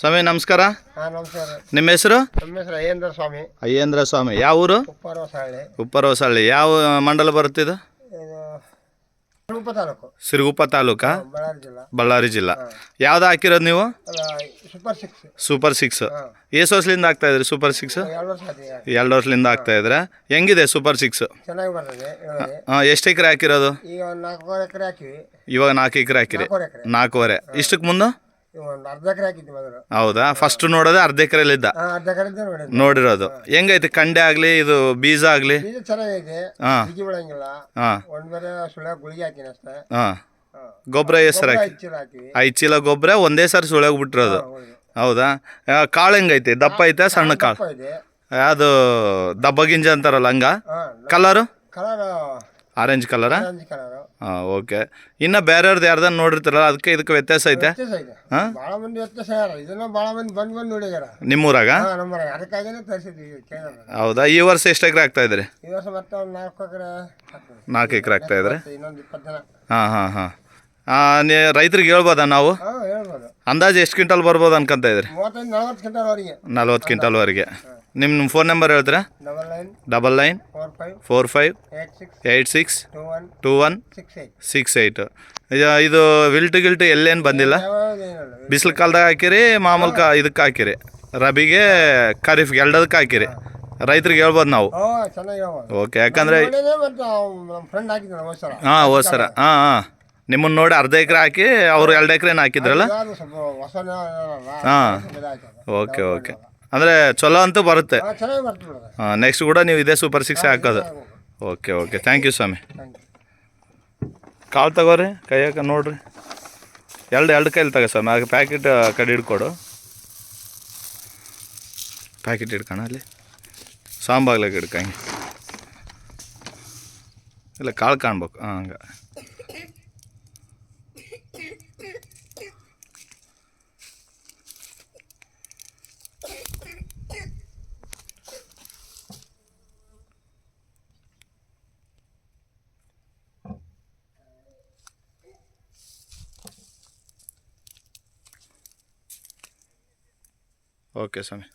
ಸ್ವಾಮಿ ನಮಸ್ಕಾರ. ನಮಸ್ಕಾರ. ನಿಮ್ಮ ಹೆಸರು? ನಮ್ಮ ಹೆಸರು ಅಯ್ಯಂದ್ರ ಸ್ವಾಮಿ. ಅಯ್ಯಂದ್ರ ಸ್ವಾಮಿ. ಯಾವ ಊರು? ಉಪ್ಪರವಸಹಳ್ಳಿ. ಯಾವ ಮಂಡಲ ಬರುತ್ತಿದ್ದು? ಸಿರುಗುಪ್ಪ ತಾಲೂಕಾ, ಬಳ್ಳಾರಿ ಜಿಲ್ಲಾ. ಯಾವ್ದು ಹಾಕಿರೋದು ನೀವು? ಸೂಪರ್ 6. ಎಷ್ಟು ವರ್ಷದಿಂದ ಆಗ್ತಾ ಇದ್ರಿ ಸೂಪರ್ 6? 2 ವರ್ಷದಿಂದ ಆಗ್ತಾ ಇದ್ರೆ. ಹೆಂಗಿದೆ ಸೂಪರ್ 6? ಎಷ್ಟು ಎಕರೆ ಹಾಕಿರೋದು? ಇವಾಗ 4 ಎಕರೆ ಹಾಕಿರಿ. 4.5. ಇಷ್ಟಕ್ಕೆ ಮುಂದೆ ಹೌದಾ? ಫಸ್ಟ್ ನೋಡೋದು ಅರ್ಧ ಎಕರೆಲಿದ್ದ ನೋಡಿರೋದು. ಹೆಂಗೈತೆ ಕಂಡೆ ಆಗ್ಲಿ ಇದು ಬೀಜ ಆಗ್ಲಿ? ಗೊಬ್ಬರ ಎಷ್ಟು ಸರ್ ಹಾಕಿ? 5 ಚೀಲ ಗೊಬ್ಬರ ಒಂದೇ ಸಾರಿ ಸುಳ್ಯಾಗ ಬಿಟ್ಟಿರೋದು. ಹೌದಾ? ಕಾಳು ಹೆಂಗೈತೆ? ದಪ್ಪ ಐತೆ ಸಣ್ಣ ಕಾಳು? ಅದು ದಬ್ಬ ಗಿಂಜ ಅಂತಾರಲ್ಲ ಹಂಗ? ಕಲರು ಆರೆಂಜ್ ಕಲರಾ? ಹಾಂ, ಓಕೆ. ಇನ್ನು ಬೇರೆಯವ್ರದ್ದು ಯಾರ್ದಾರು ನೋಡಿರ್ತಾರಲ್ಲ, ಅದಕ್ಕೆ ಇದಕ್ಕೆ ವ್ಯತ್ಯಾಸ ಐತೆ? ಹಾಂ, ನಿಮ್ಮೂರಾಗ? ಹೌದಾ? ಈ ವರ್ಷ ಎಷ್ಟು ಎಕರೆ ಆಗ್ತಾ ಇದ್ರಿ? 4 ಎಕರೆ ಆಗ್ತಾ ಇದ್ರೆ. ಹಾಂ ಹಾಂ ಹಾಂ. ರೈತರಿಗೆ ಹೇಳ್ಬೋದಾ ನಾವು? ಅಂದಾಜು ಎಷ್ಟು ಕ್ವಿಂಟಲ್ ಬರ್ಬೋದು ಅನ್ಕೊಂತ ಇದ್ರಿ? 40 ಕ್ವಿಂಟಲ್ವರೆಗೆ. ನಿಮ್ಮ ಫೋನ್ ನಂಬರ್ ಹೇಳ್ತೀರಾ? 9945862168. ಇದು ವಿಲ್ಟು ಎಲ್ಲೇನು ಬಂದಿಲ್ಲ? ಬಿಸಿಲು ಕಾಲದಾಗ ಹಾಕಿರಿ, ಮಾಮೂಲು ಇದಕ್ಕೆ ಹಾಕಿರಿ, ರಬಿಗೆ ಖರೀಫ್ಗೆ ಎರಡದಕ್ಕೆ ಹಾಕಿರಿ. ರೈತರಿಗೆ ಹೇಳ್ಬೋದು ನಾವು. ಓಕೆ, ಯಾಕಂದರೆ ಹಾಂ ಹೋದ್ ಸರ ಹಾಂ ನಿಮ್ಮನ್ನು ನೋಡಿ ಅರ್ಧ ಎಕರೆ ಹಾಕಿ ಅವರು 2 ಎಕರೆನ ಹಾಕಿದ್ರಲ್ಲ? ಹಾಂ, ಓಕೆ ಓಕೆ. ಅಂದರೆ ಚಲೋ ಅಂತೂ ಬರುತ್ತೆ. ಹಾಂ, ನೆಕ್ಸ್ಟ್ ಕೂಡ ನೀವು ಇದೇ ಸೂಪರ್ 6 ಹಾಕೋದು. ಓಕೆ ಓಕೆ, ಥ್ಯಾಂಕ್ ಯು ಸ್ವಾಮಿ. ಕಾಳು ತಗೋರಿ, ಕೈಯಾಗ ನೋಡ್ರಿ. ಎರಡು ಕೈಲಿ ತಗೋ ಸ್ವಾಮಿ. ಆಗ ಪ್ಯಾಕೆಟ್ ಕಡೆ ಹಿಡ್ಕೊಡು. ಪ್ಯಾಕೆಟ್ ಹಿಡ್ಕೋಣ ಅಲ್ಲಿ ಸಾಂಬಾಗ್ಲಾಗ ಹಿಡ್ಕಂಗೆ. ಇಲ್ಲ, ಕಾಳು ಕಾಣ್ಬೇಕು. ಹಾಂ, ಹಂಗೆ. ಓಕೆ ಸ್ವಾಮಿ.